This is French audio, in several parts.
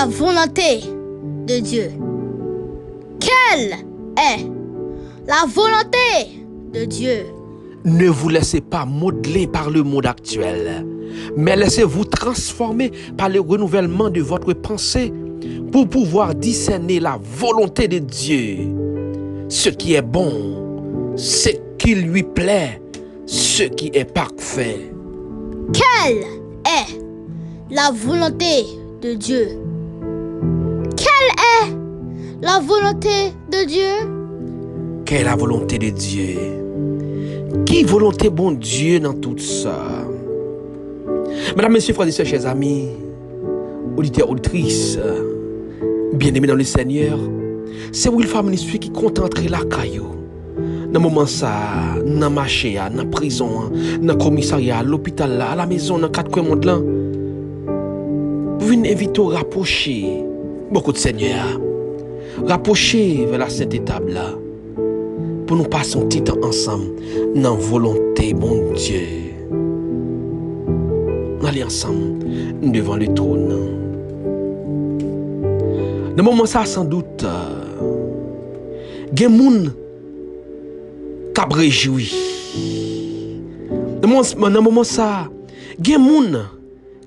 la volonté de Dieu? Quelle est la volonté de Dieu? Ne vous laissez pas modeler par le monde actuel, mais laissez-vous transformer par le renouvellement de votre pensée pour pouvoir discerner la volonté de Dieu, ce qui est bon, ce qui lui plaît, ce qui est parfait. Quelle est la volonté de Dieu? Quelle est la volonté de Dieu? Quelle est la volonté de Dieu? Qui volonté bon Dieu dans tout ça? Mesdames, messieurs, frères et sœurs, chers amis, auditeurs, auditrices, bien-aimés dans le Seigneur, c'est Wilfam Ministry qui contenterait la caillou. Dans le moment ça, dans le marché, dans la prison, dans le commissariat, à l'hôpital, à la maison, dans le quatre coins monde là, vous venez inviter à rapprocher beaucoup de Seigneur, rapprocher vers la sainte étape là, pour nous passer un petit temps ensemble dans la volonté, bon Dieu. On aller ensemble devant le trône. Dans le moment ça, sans doute, il y a des gens qui ont réjoui. Dans le moment ça, il y a des gens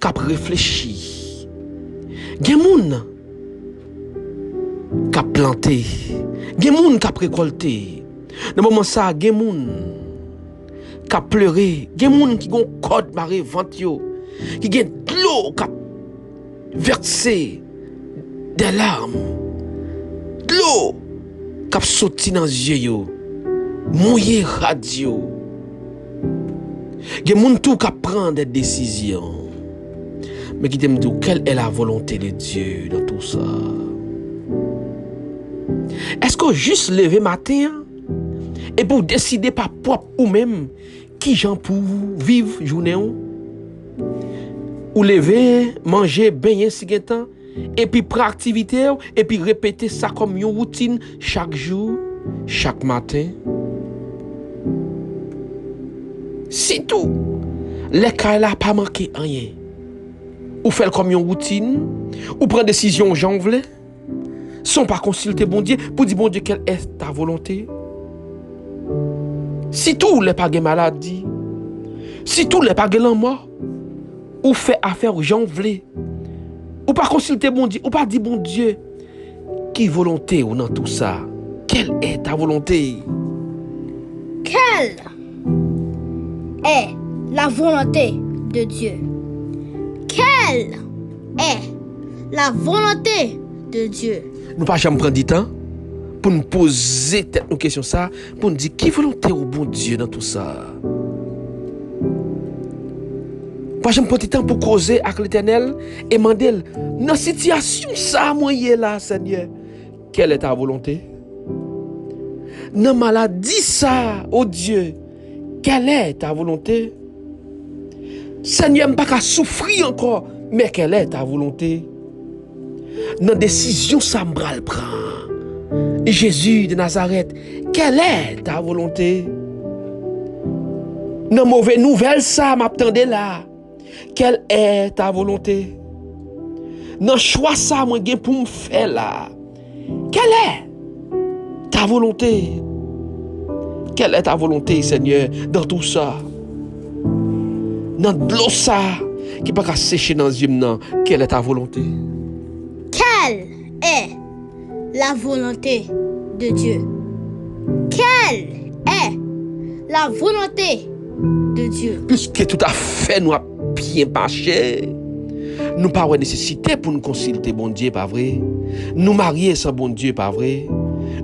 qui ont réfléchi. Il y a des gens qui ont planté. Il y a des gens qui ont récolté. Dans le moment ça, il y a des gens qui ont pleuré. Il y a des gens qui ont code maré ventre, qui ont de l'eau qui ont versé des larmes. De l'eau qui a sauté dans les yeux. Mouillé radio. Il y a des gens qui prennent des décisions. Mais qui t'aiment tout, quelle est la volonté de Dieu dans tout ça? Est-ce qu'on juste lever matin et pour décider par propre ou même qui j'en pour vivre journée ou lever, manger, baigner si temps et puis prendre activité et puis répéter ça comme une routine chaque jour, chaque matin? C'est tout. Les cas là pas manqué rien. Ou faire comme une routine, ou prendre décision j'en voulais, sans pas consulter bon Dieu pour dire bon Dieu quelle est ta volonté. Si tout les pas de maladie, si tout les pas de mort, ou fait affaire j'en voulais, ou pas consulter bon Dieu, ou pas dire bon Dieu qui volonté ou dans tout ça. Quelle est ta volonté? Quelle est la volonté de Dieu? Quelle est la volonté de Dieu? Nous pas jamais prendre du temps pour nous poser nos questions ça, pour nous dire qui volonté au bon Dieu dans tout ça. Pas jamais prendre du temps pour causer avec l'Éternel et demander dans situation ça moi là Seigneur, quelle est ta volonté? Dans maladie ça, oh Dieu, quelle est ta volonté? Seigneur, je ne peux pas souffrir encore, mais quelle est ta volonté? Dans décision, ça me prend. Jésus de Nazareth, quelle est ta volonté? Dans mauvaise nouvelle, ça m'attendait là. Quelle est ta volonté? Dans choix, ça moi pour me faire là. Quelle est ta volonté? Quelle est ta volonté, Seigneur, dans tout ça? Dans de l'eau ça qui pas sécher dans les yeux, quelle est ta volonté? Quelle est la volonté de Dieu? Quelle est la volonté de Dieu? Puisque tout à fait nous a bien marché, nous pas de nécessité pour nous consulter bon Dieu, pas vrai? Nous marier sans bon Dieu, pas vrai?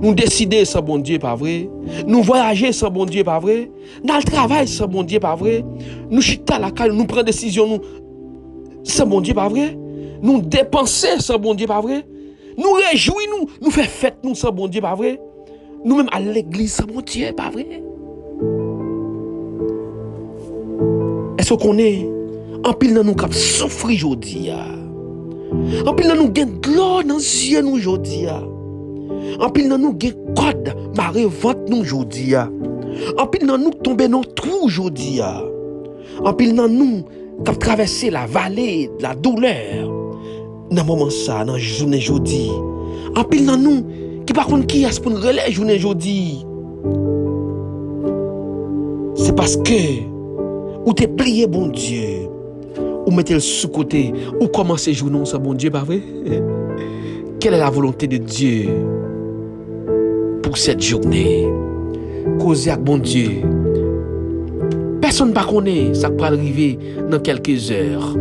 Nous décider sans bon Dieu, pas vrai? Nous voyager sans bon Dieu, pas vrai? Nous le travail sans bon Dieu, pas vrai? Nous chita la caille, nous prendre décision nous sans bon Dieu, pas vrai? Nous dépenser sans bon Dieu, pas vrai? Nous réjouir nous faire fête nous sans bon Dieu, pas vrai? Nous même à l'église sans bon Dieu, pas vrai? Est-ce qu'on est en pile dans nous qui souffrir aujourd'hui? En pile dans nous gain gloire dans les yeux nous aujourd'hui. En pile dans nous gain code marée vente nous aujourd'hui. En pile dans nous tomber dans trou aujourd'hui. En pile dans nous qui traverser la vallée de la douleur. dans moment ça, dans journée jodi. En pile dans nous, qui par contre qui est pour nous relayer journée jodi. C'est parce que ou t'es plié bon Dieu, ou mettez le sous côté, ou commencez journée ça bon Dieu, pas vrai? Quelle est la volonté de Dieu pour cette journée? Causer avec bon Dieu. Personne ne connaît ça qui va arriver dans quelques heures.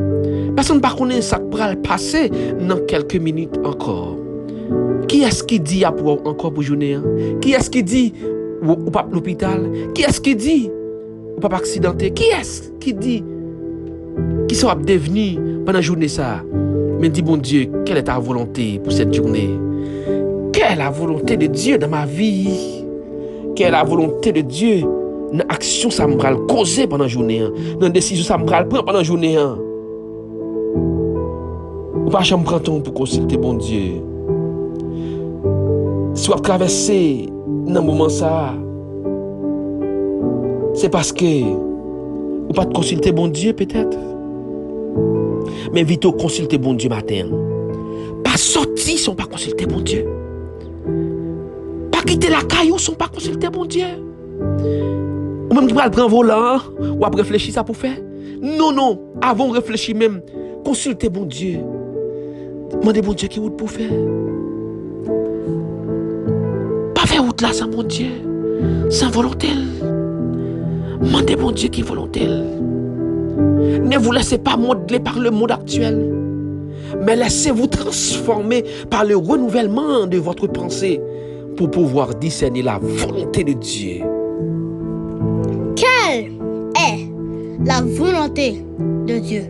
Personne ne connaît ça qui va passer dans quelques minutes encore. Qui est-ce qui dit encore pour journée? Qui est-ce qui dit ou pas l'hôpital? Qui est-ce qui dit ou pas accidenté? Qui est-ce qui dit qui sera devenu pendant la journée ça? Mais dis bon Dieu, quelle est ta volonté pour cette journée? Quelle est la volonté de Dieu dans ma vie? Quelle est la volonté de Dieu dans l'action ça me va le causer pendant la journée? Dans la décision ça me va le prendre pendant la journée? Ou pas jamais prendre temps pour consulter bon Dieu? Si vous traversez dans le moment ça, c'est parce que vous pas consulter bon Dieu peut-être. Mais vite consulter bon Dieu matin. Pas sortir sans pas consulter bon Dieu. Pas quitter la caillou sans pas consulter bon Dieu. Ou même qui va prendre volant ou après réfléchir ça pour faire. Non, avant de réfléchir même, consulter bon Dieu. Demandez bon Dieu qui route pour faire. Pas faire route là sans bon Dieu, sans volonté. Demandez bon Dieu qui volonté. Ne vous laissez pas modeler par le monde actuel, mais laissez-vous transformer par le renouvellement de votre pensée pour pouvoir discerner la volonté de Dieu. Quelle est la volonté de Dieu?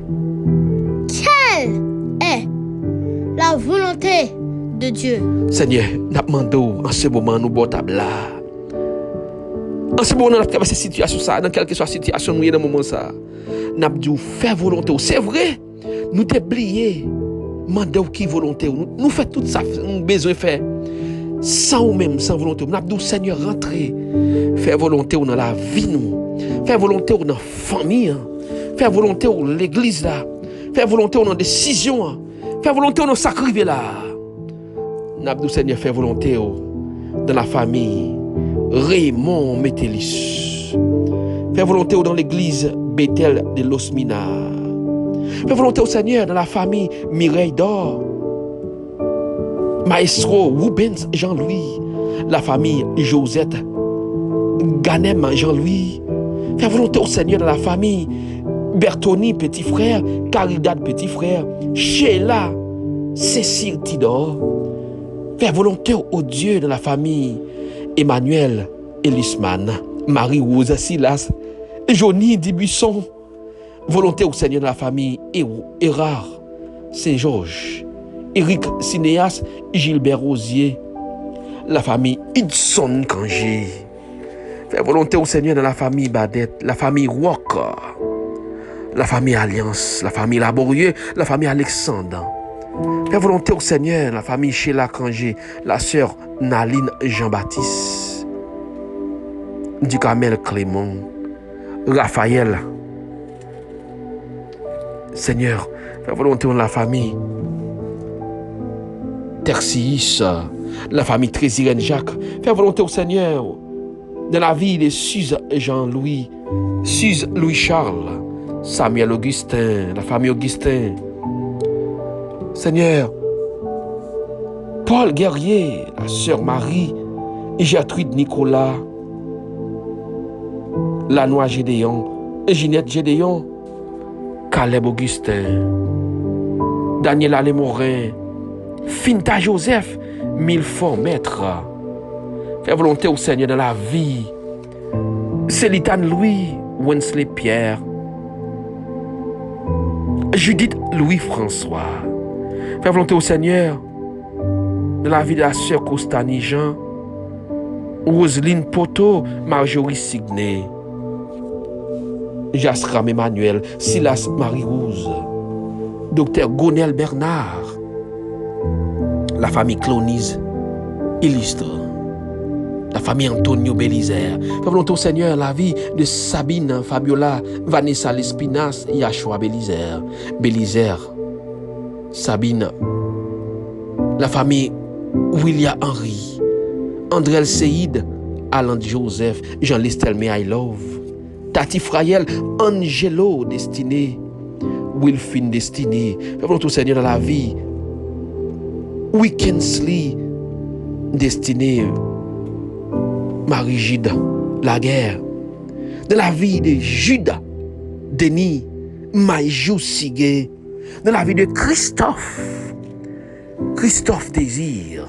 Quelle est la volonté de Dieu? Seigneur, nous demandons en ce moment, nous bon table là. En ce moment, nous avons traversé cette situation, ça, dans quelle que soit la situation, nous sommes dans ce moment. Ça. Nous avons dit, faire volonté. C'est vrai, nous t'es oublié. Mandons qui volonté. Nous faisons tout ça, nous avons besoin de faire. Sans nous-mêmes, sans volonté. Nous avons dit, Seigneur, rentrez. Faire volonté dans la vie, nous. Faire volonté dans la famille. Faire volonté dans l'église, là. Faire volonté dans la décision. Faire volonté dans le sacrifice, là. Nous avons dit, Seigneur, faire volonté dans la famille. Raymond Métélis. Fais volonté dans l'église Bethel de Losmina. Fais volonté au Seigneur dans la famille Mireille d'Or. Maestro Rubens Jean-Louis. La famille Josette Ganem Jean-Louis. Fais volonté au Seigneur dans la famille Bertoni petit frère. Caridad petit frère. Sheila Cécile Tidor. Fais volonté au Dieu dans la famille Emmanuel Elisman, Marie-Rose Silas, Johnny Dibuisson. Volonté au Seigneur de la famille Erard Saint-Georges, Éric Cinéas, Gilbert Rosier, la famille Hudson Kangé. Fais volonté au Seigneur dans la famille Badette, la famille Rock, la famille Alliance, la famille Laborieux, la famille Alexandre. Fais volonté au Seigneur, la famille Sheila Kangé, la sœur Naline Jean-Baptiste, Ducamel Clément, Raphaël. Seigneur, fais volonté dans la famille Tercius, la famille Trésirène Jacques. Fais volonté au Seigneur dans la vie de Suze Jean-Louis, Suze Louis-Charles, Samuel Augustin, la famille Augustin. Seigneur, Paul Guerrier, la sœur Marie, et Gertrude Nicolas, Lanois Gédéon, et Ginette Gédéon, Caleb Augustin, Daniel Alémorin, Finta Joseph, Milfort Maître. Fais volonté au Seigneur dans la vie. Célitane Louis, Wensley Pierre, Judith Louis-François. Fais volonté au Seigneur dans la vie de la sœur Costani Jean, Roselyne Poto, Marjorie Signé, Jasram Emmanuel, Silas Marie-Rose, Docteur Gonel Bernard, la famille Clonise Illustre, la famille Antonio Bélizer. Fais volonté au Seigneur la vie de Sabine Fabiola, Vanessa Lespinas, Yashua Bélizer, Sabine, la famille William Henry, André Seïd, Alan Joseph, Jean-Listel I Love, Tati Frayel, Angelo Destiné, Wilfine Destiné. Fais tout Seigneur dans la vie. Weekendsley Destiné, Marie-Gide, la guerre. Dans la vie de Judas, Denis, Maïjou Siguet. Dans la vie de Christophe Désir.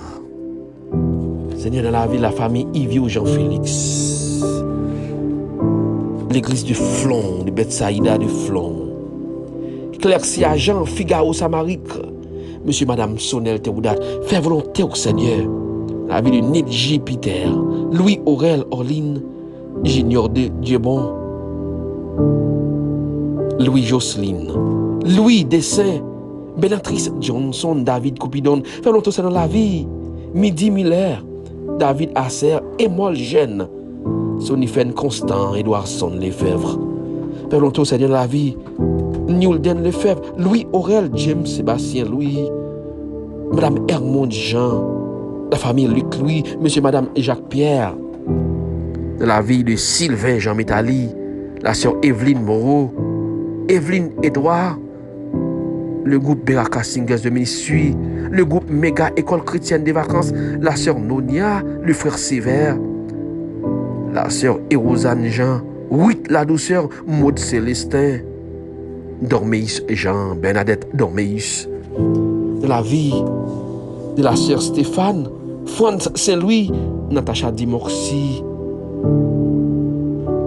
Seigneur, dans la vie de la famille Yves Jean-Félix. L'église du Flon, de Bethsaïda du Flon. Clercia Jean, Figaro Samarique. Monsieur, Madame Sonel Théoudat, fais volonté au Seigneur. La vie de Nidji Peter, Louis Aurel Orline, Junior de Dieu-Bon, Louis Jocelyne, Louis Dessin, Béatrice Johnson, David Coupidon, fais volonté au Seigneur la vie. Midi Miller, David Asser, Emol Jeune, Sonifen Constant, Edouardson Lefebvre. Fais volonté au Seigneur la vie. Newelden Lefebvre, Louis Aurel, James Sébastien Louis, Madame Hermonde Jean, la famille Luc Louis, Monsieur Madame Jacques Pierre, de la vie de Sylvain Jean Métali, la sœur Evelyne Moreau, Evelyne Edouard, le groupe Beraka Singers de Ministry, le groupe Méga École Chrétienne des Vacances, la sœur Nonia, le frère Sévère, la sœur Érosane Jean, Ruth la douceur, Maud Célestin, Dormeus Jean, Bernadette Dormeus, de la vie de la sœur Stéphane, Franz Saint-Louis, Natacha Dimorsi,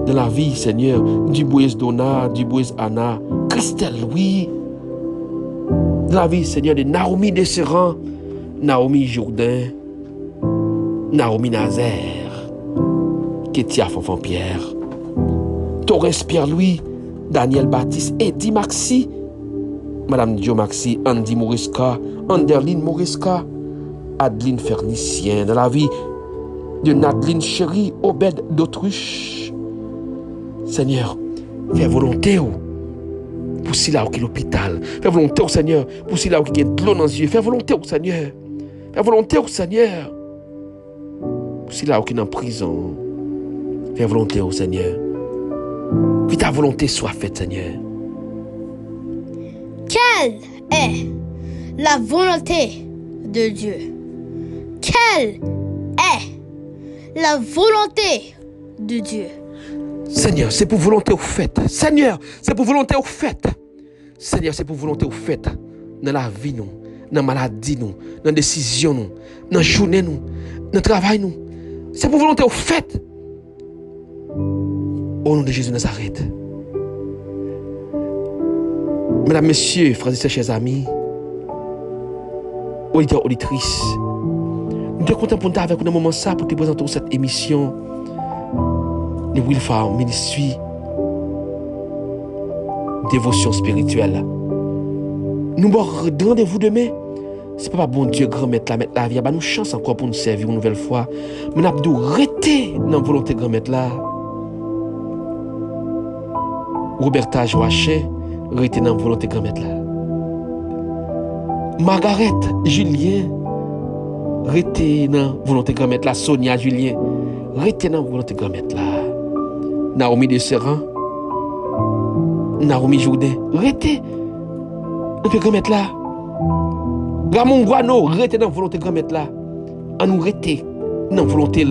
de la vie, Seigneur, Dubois Donna, Dubois Anna, Christelle Louis, de la vie, Seigneur, de Naomi Desserrand, Naomi Jourdain, Naomi Nazaire, Kétia Fonfon Pierre, Torres Pierre-Louis, Daniel Baptiste, Eddie Maxi, Madame Dio Maxi, Andy Morisca, Anderline Morisca, Adeline Fernicien, de la vie de Nadeline Chéri, Obed d'Autruche. Seigneur, fais volonté pour si là où qui est l'hôpital. Fais volonté au Seigneur pour si là où qui est de l'eau dans les yeux. Fais volonté au Seigneur. Fais volonté au Seigneur pour si là où qui est en prison. Fais volonté au Seigneur. Que ta volonté soit faite, Seigneur. Quelle est la volonté de Dieu? Quelle est la volonté de Dieu? Seigneur, c'est pour volonté au fait. Seigneur, c'est pour volonté au fait. Seigneur, c'est pour volonté au fait. Dans la vie, nous, dans la maladie, nous, dans la décision, nous, dans la journée, nous, dans le travail, nous. C'est pour volonté au fait. Au nom de Jésus de Nazareth. Mesdames, Messieurs, frères et chers amis, auditeurs, auditrices, nous sommes contents pour avec nous dans moment ça pour te présenter cette émission de Will Farm Ministry, dévotion spirituelle. Nous avons rendez-vous demain. C'est pas bon Dieu grand mettre la vie. Nous chance encore pour nous servir une nouvelle fois. Mais nous avons arrêté dans la volonté grand mettre là. Roberta Joachim, arrêté dans la volonté grand mettre là. Margaret Julien, arrêté dans la volonté grand mettre là. Sonia Julien, arrêté dans la volonté grand mettre là. Naomi de Serran, Naomi Jourdain, arrêté dans la grand mettre là. Ramon Guano, arrêtez dans la volonté de grand-mère là. On nous arrêter dans la volonté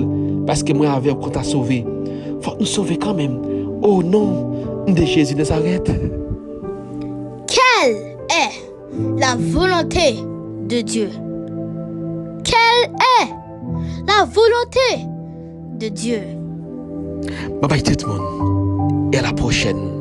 parce que moi, avec quand t'as sauvé, il faut nous sauver quand même. Au nom de Jésus de Nazareth. Quelle est la volonté de Dieu? Quelle est la volonté de Dieu? Bye bye tout le monde. Et à la prochaine.